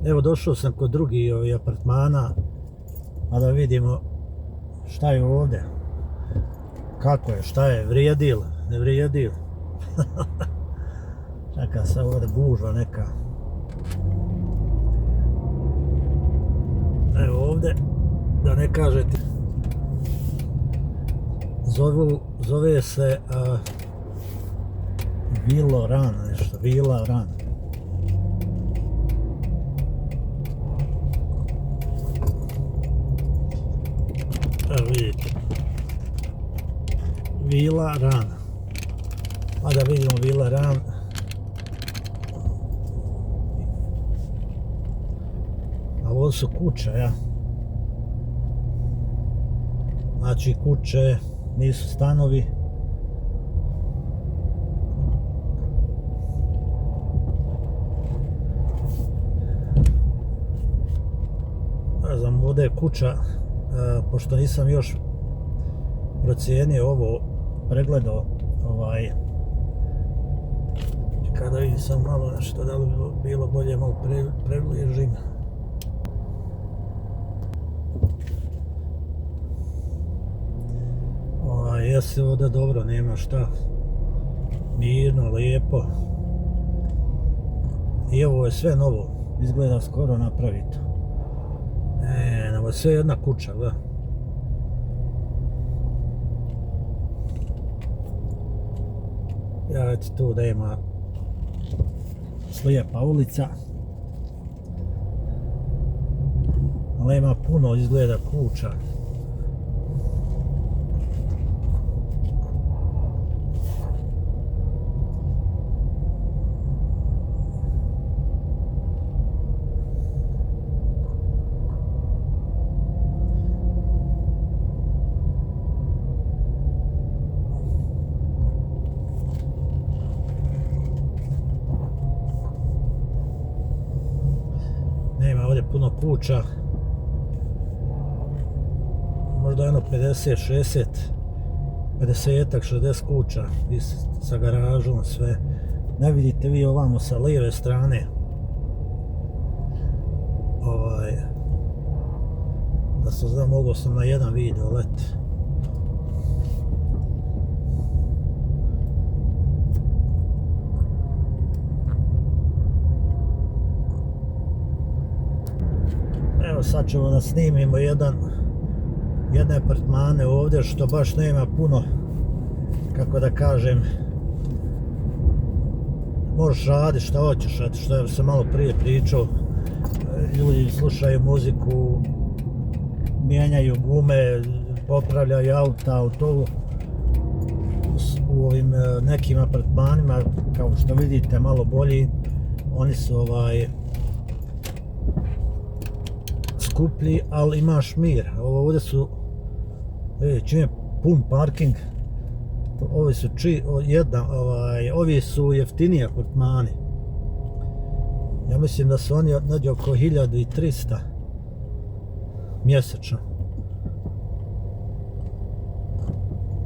Evo došao sam kod drugih apartmana, a da vidimo šta je ovdje, kako je, šta je, vrijedil, ne vrijedil. Čeka se ovdje gužva neka. Evo ovdje, da ne kažete, zove se Vilo Ran, nešto, Vila Ran. Evo vidite, Vila Ran. A da vidimo Vila Ran. A ovo su kuće, ja. Znači kuće, nisu stanovi. Ne znam, ovdje je kuća, pošto nisam još procijenio ovo, pregledao kada vidim sam malo nešto, da li bi bilo bolje malo prebližim. Jesi ovdje dobro, nema šta, mirno, lijepo. I ovo je sve novo, izgleda skoro napravito. Ovo je sve jedna kuća, da. Ja eto tu da ima slijepa ulica, ali ima puno izgleda kuća. Nema ovdje puno kuća, možda jedno 50, 60, 50-ak, 60 kuća sa garažom, sve. Ne vidite vi ovamo sa lijeve strane, da sam znam, mogao sam na jedan video leti. Evo sad ćemo da snimimo jedne apartmane ovdje što baš nema puno, kako da kažem, možeš raditi šta hoćeš, što sam malo prije pričao, ljudi slušaju muziku, mijenjaju gume, popravljaju auta, u ovim nekim apartmanima, kao što vidite, malo bolji, oni su skuplji, ali imaš mir. Ovdje su, čim je pun parking, ovi su jeftiniji apartmani. Ja mislim da su oni negdje oko 1300 mjesečno.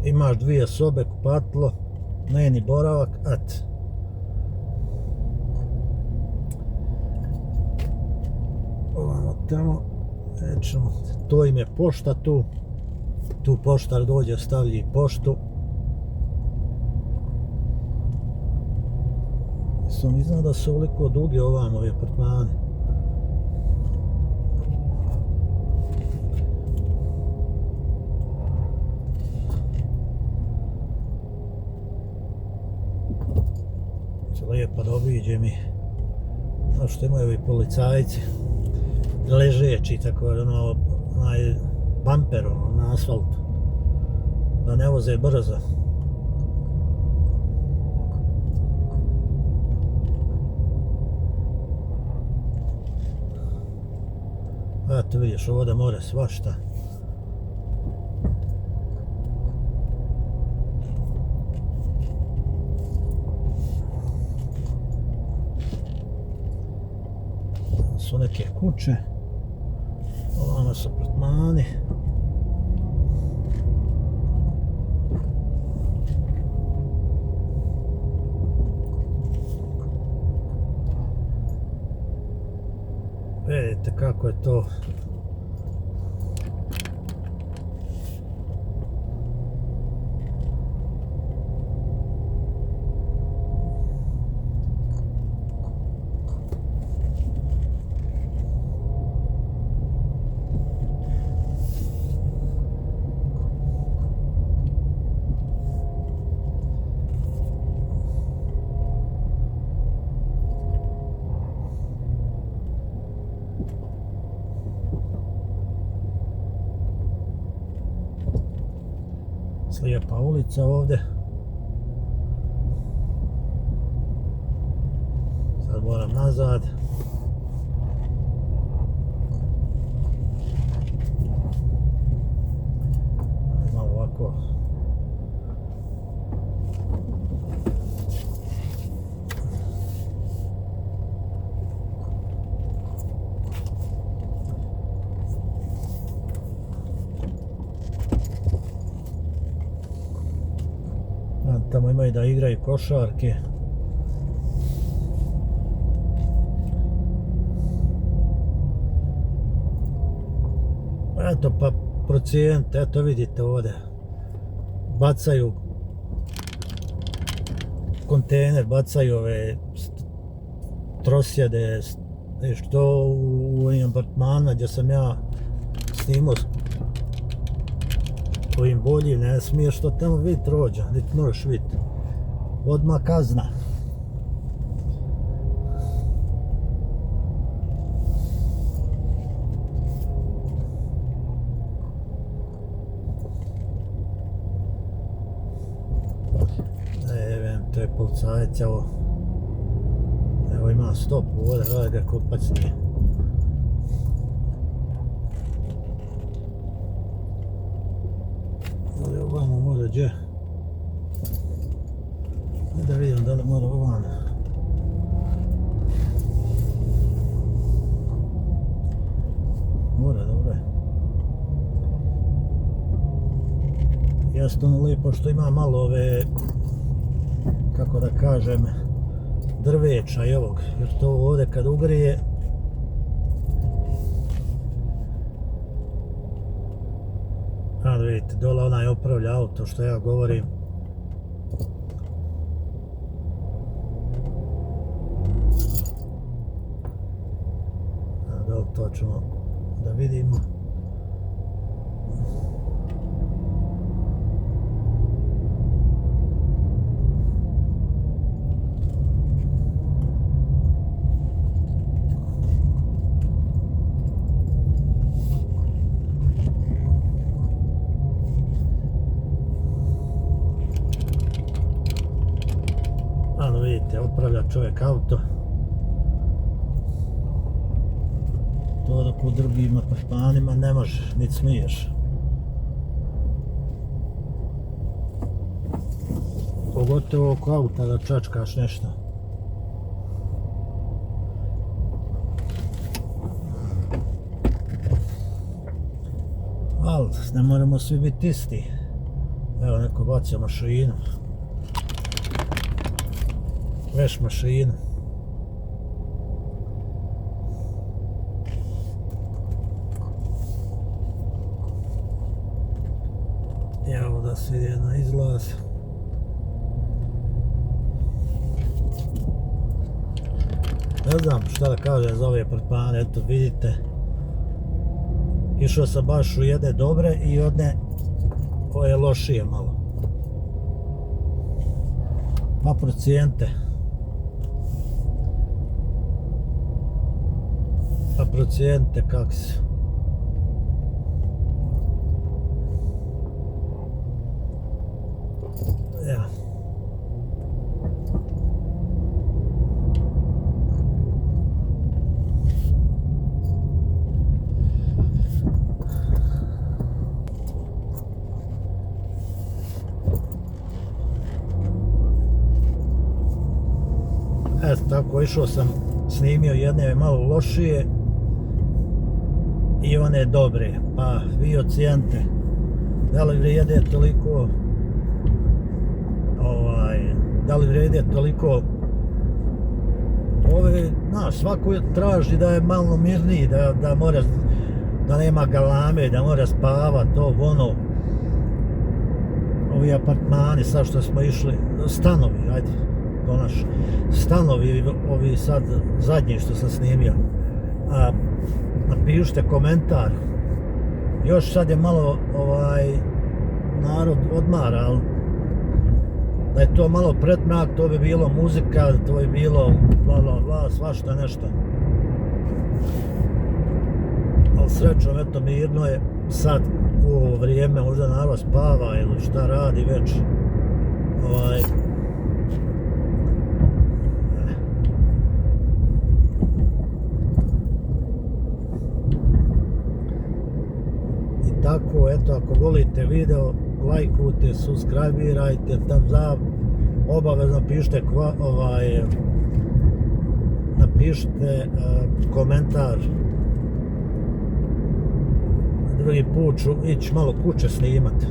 Imaš 2 sobe, kupatilo, dnevni boravak, ovamo tamo, to im je pošta tu poštar dođe, stavlji poštu. Sam znao da su ovoliko dugi ovamo ovi apartmani. Lijepo da obiđem i znaš što imaju ovi policajci ležeći, tako onaj bamper na asfaltu, da ne voze brzo. Eto vidiš, ovdje more svašta. Su neke kuće, ovamo su apartmani. Vidite kako je to. Lijepa ulica ovdje. Sad moram nazad. Malo ovako. Tamo imaju da igraju košarke. Eto pa procijent, eto vidite ovdje. Bacaju kontejner, bacaju ove trosjede, što u ovim apartmanima gdje sam ja snimao ovim boljim, ne smiješ to tamo vidjeti rođa, niti možeš vidjeti. Odmah kazna. To je policajac, evo ima stop ovdje, gledaj ga kupac nije. Ali ovamo mora gdje? Da vidim da li mora ovamo. Mora, dobro je. Jasno ono lijepo što ima malo ove, kako da kažem, drveća i ovog, jer to ovdje kad ugrije ali vidite, dole onaj opravlja auto što ja govorim. Da li to ćemo da vidimo. Vidite, opravlja čovjek auto. To dok u drugim apartmanima ne možeš, niti smiješ. Pogotovo oko auta da čačkaš nešto. Ali ne moramo svi biti isti. Evo neko bacio mašinu. Veš mašinu. Evo da se ide na izlaz. Ne znam šta da kažem za ove apartmane, eto vidite. Išao sam baš u jedne dobre i jedne koje lošije malo. Pa procijente. Pa procijente kak su. Ja. Eto tako, išao sam, snimio jedne malo lošije i one dobre, pa vi ocijenite da li vrijede toliko da li vrijede toliko ove, znaš, svako traži da je malo mirniji, da mora, da nema galame, da mora spava, to, ono. Ovi apartmani, sad što smo išli, stanovi, ajde, konačno. Stanovi, ovi sad, zadnji što sam snimio. Napišite komentar. Još sad je malo, narod odmara, ali da je to malo pretmrak, to bi bilo muzika, to bi bilo bla, svašta nešto. Ali srećom, eto, mirno je sad u ovo vrijeme, možda narod spava ili šta radi već. I tako, eto, ako volite video, lajkujte, subscribirajte, thumbs up, obavezno pišite napišite komentar. Drugi put ću ići malo kuće snimat.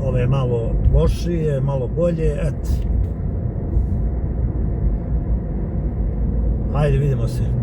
Ove malo lošije, malo bolje, et. Ajde, vidimo se.